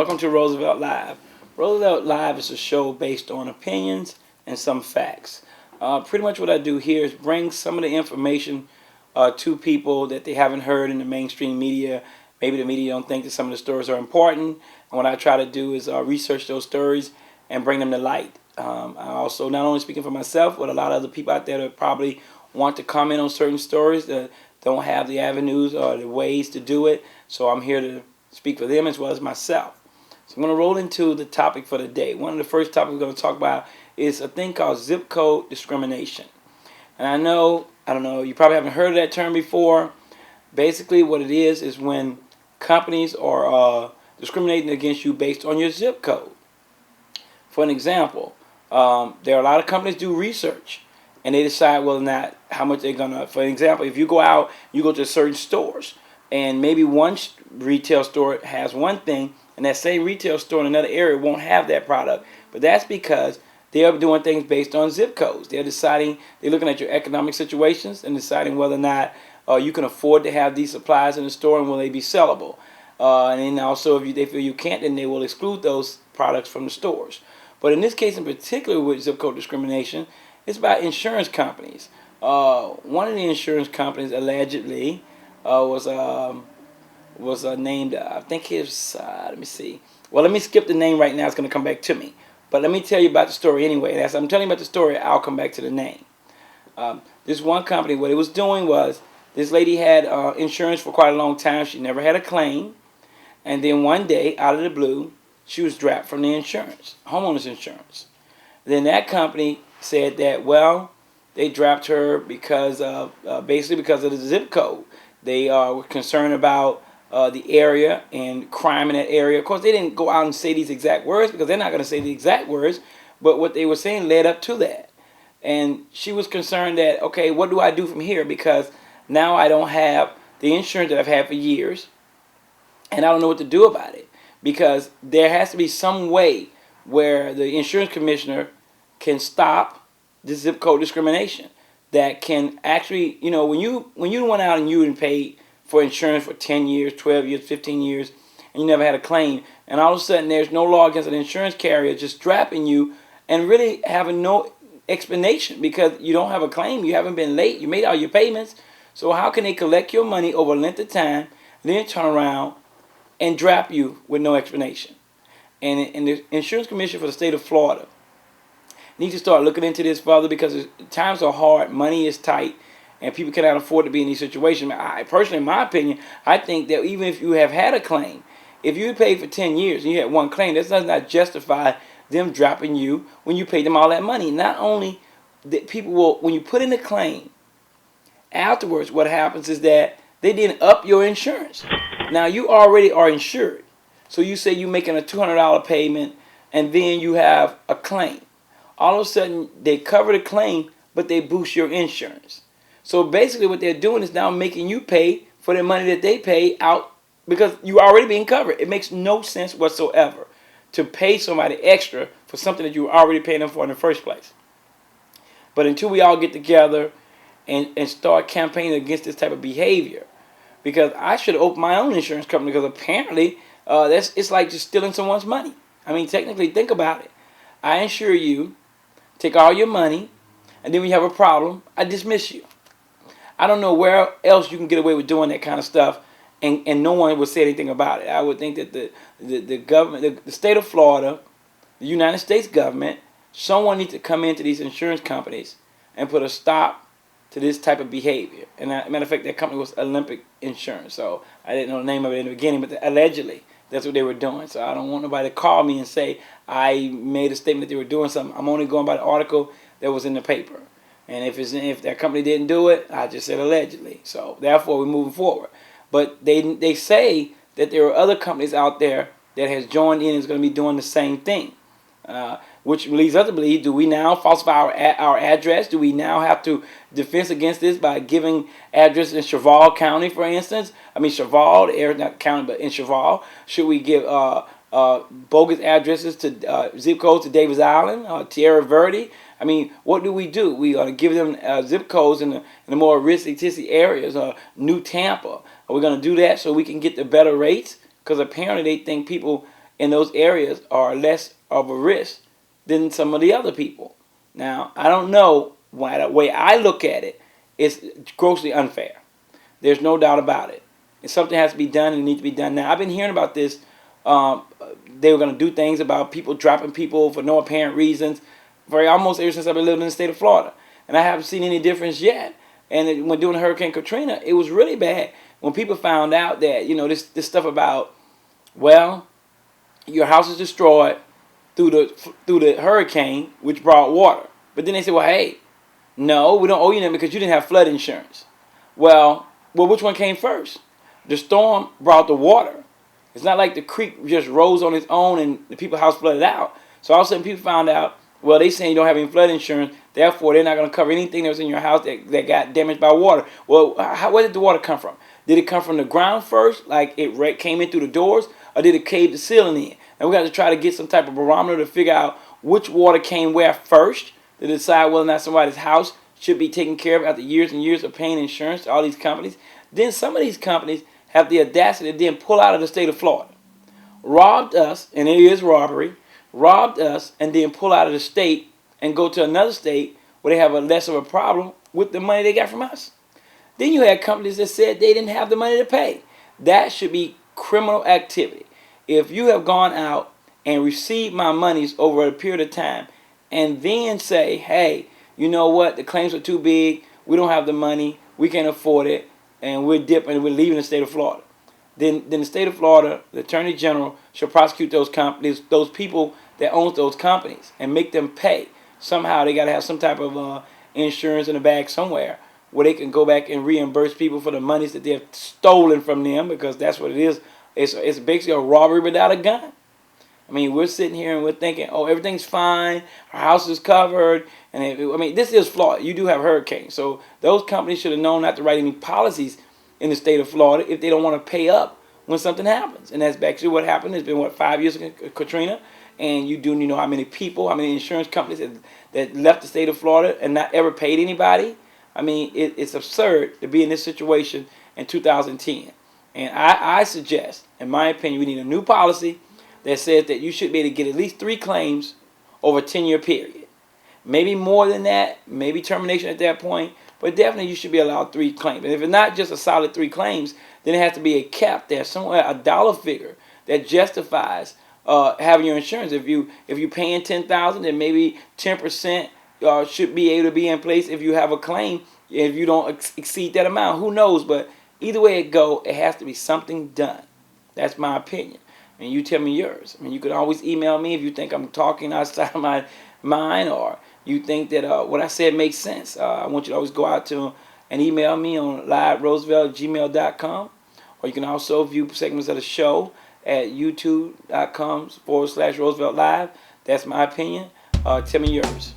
Welcome to Roosevelt Live. Roosevelt Live is a show based on opinions and some facts. Pretty much what I do here is bring some of the information to people that they haven't heard in the mainstream media. Maybe the media don't think that some of the stories are important. And what I try to do is research those stories and bring them to light. I also, not only speaking for myself, but a lot of other people out there that probably want to comment on certain stories that don't have the avenues or the ways to do it. So I'm here to speak for them as well as myself. So I'm going to roll into the topic for the day. One of the first topics we're going to talk about is a thing called zip code discrimination. And I don't know, you probably haven't heard of that term before. Basically what it is when companies are discriminating against you based on your zip code. For an example, there are a lot of companies do research and they decide whether or not how much they're going to, for example, if you go out, you go to certain stores and maybe one retail store has one thing and that same retail store in another area won't have that product. But that's because they are doing things based on zip codes. They're deciding, they're looking at your economic situations and deciding whether or not you can afford to have these supplies in the store and will they be sellable. And then also if they feel you can't, then they will exclude those products from the stores. But in this case in particular with zip code discrimination, it's about insurance companies. One of the insurance companies allegedly was named, I think it's, let me see. Well, let me skip the name right now. It's going to come back to me. But let me tell you about the story anyway. And as I'm telling you about the story, I'll come back to the name. This one company, what it was doing was, this lady had insurance for quite a long time. She never had a claim. And then one day, out of the blue, she was dropped from the insurance, homeowners insurance. Then that company said that, well, they dropped her because of, basically because of the zip code. They were concerned about the area and crime in that area. Of course, they didn't go out and say these exact words because they're not going to say the exact words, but what they were saying led up to that. And she was concerned that, okay, what do I do from here? Because now I don't have the insurance that I've had for years, and I don't know what to do about it. Because there has to be some way where the insurance commissioner can stop the zip code discrimination. That can actually, you know, when you went out and you paid for insurance for 10 years, 12 years, 15 years, and you never had a claim, and all of a sudden there's no law against an insurance carrier just dropping you and really having no explanation because you don't have a claim, you haven't been late, you made all your payments. So how can they collect your money over a length of time, then turn around and drop you with no explanation? And the insurance commissioner for the state of Florida needs to start looking into this further because times are hard, money is tight, and people cannot afford to be in these situations. I personally, in my opinion, I think that even if you have had a claim, if you paid for 10 years and you had one claim, that does not justify them dropping you when you paid them all that money. Not only that people will, when you put in a claim, afterwards what happens is that they didn't up your insurance. Now you already are insured. So you say you're making a $200 payment and then you have a claim. All of a sudden they cover the claim but they boost your insurance. So basically what they're doing is now making you pay for the money that they pay out because you are already being covered. It makes no sense whatsoever to pay somebody extra for something that you were already paying them for in the first place. But until we all get together and start campaigning against this type of behavior, because I should open my own insurance company because apparently it's like just stealing someone's money. I mean, technically, think about it. I insure you, take all your money, and then when you have a problem, I dismiss you. I don't know where else you can get away with doing that kind of stuff, and no one would say anything about it. I would think that the government, the state of Florida, the United States government, someone needs to come into these insurance companies and put a stop to this type of behavior. And as a matter of fact, that company was Olympic Insurance. So I didn't know the name of it in the beginning, but allegedly that's what they were doing. So I don't want nobody to call me and say I made a statement that they were doing something. I'm only going by the article that was in the paper. And if that company didn't do it, I just said allegedly. So therefore, we're moving forward. But they say that there are other companies out there that has joined in and is going to be doing the same thing. Which leads us to believe, do we now falsify our address? Do we now have to defense against this by giving addresses in Cheval County, for instance? I mean, Cheval, the area, not county, but in Cheval. Should we give bogus addresses to zip codes to Davis Island, Tierra Verde? I mean, what do? We are going to give them zip codes in the more risky areas, New Tampa. Are we going to do that so we can get the better rates? Because apparently they think people in those areas are less of a risk than some of the other people. Now, I don't know why the way I look at it is grossly unfair. There's no doubt about it. And something has to be done and it needs to be done now. I've been hearing about this. They were going to do things about people dropping people for no apparent reasons for almost ever since I've been living in the state of Florida. And I haven't seen any difference yet. And when doing Hurricane Katrina, it was really bad when people found out that, this stuff about, well, your house is destroyed through the hurricane, which brought water. But then they said, well, hey, no, we don't owe you nothing because you didn't have flood insurance. Well, which one came first? The storm brought the water. It's not like the creek just rose on its own and the people's house flooded out. So all of a sudden people found out, well, they saying you don't have any flood insurance, therefore they're not going to cover anything that was in your house that got damaged by water. Well, where did the water come from? Did it come from the ground first, like it came in through the doors, or did it cave the ceiling in? And we got to try to get some type of barometer to figure out which water came where first to decide whether or not somebody's house should be taken care of after years and years of paying insurance to all these companies. Then some of these companies have the audacity to then pull out of the state of Florida, robbed us, and it is robbery, robbed us, and then pull out of the state and go to another state where they have a less of a problem with the money they got from us. Then you had companies that said they didn't have the money to pay. That should be criminal activity. If you have gone out and received my monies over a period of time and then say, hey, you know what, the claims are too big, we don't have the money, we can't afford it, and we're dipping and we're leaving the state of Florida, then the state of Florida, the Attorney General, should prosecute those companies, those people that own those companies, and make them pay. Somehow they got to have some type of insurance in the bag somewhere where they can go back and reimburse people for the monies that they have stolen from them, because that's what it is. It's basically a robbery without a gun. I mean, we're sitting here and we're thinking, oh, everything's fine, our house is covered. And this is Florida. You do have hurricanes. So those companies should have known not to write any policies in the state of Florida if they don't want to pay up when something happens. And that's actually what happened. It's been, 5 years of Katrina? And you know how many people, how many insurance companies that left the state of Florida and not ever paid anybody? I mean, it's absurd to be in this situation in 2010. And I suggest, in my opinion, we need a new policy that says that you should be able to get at least 3 claims over a 10-year period. Maybe more than that, maybe termination at that point, but definitely you should be allowed 3 claims. And if it's not just a solid 3 claims, then it has to be a cap there, somewhere, a dollar figure that justifies having your insurance. If you paying $10,000, then maybe 10% should be able to be in place if you have a claim. If you don't exceed that amount, who knows? But either way it go, it has to be something done. That's my opinion. And you tell me yours. I mean, you can always email me if you think I'm talking outside of my mind, or you think that what I said makes sense. I want you to always go out to and email me on liveroosevelt@gmail.com, or you can also view segments of the show at youtube.com/Roosevelt Live. That's my opinion. Tell me yours.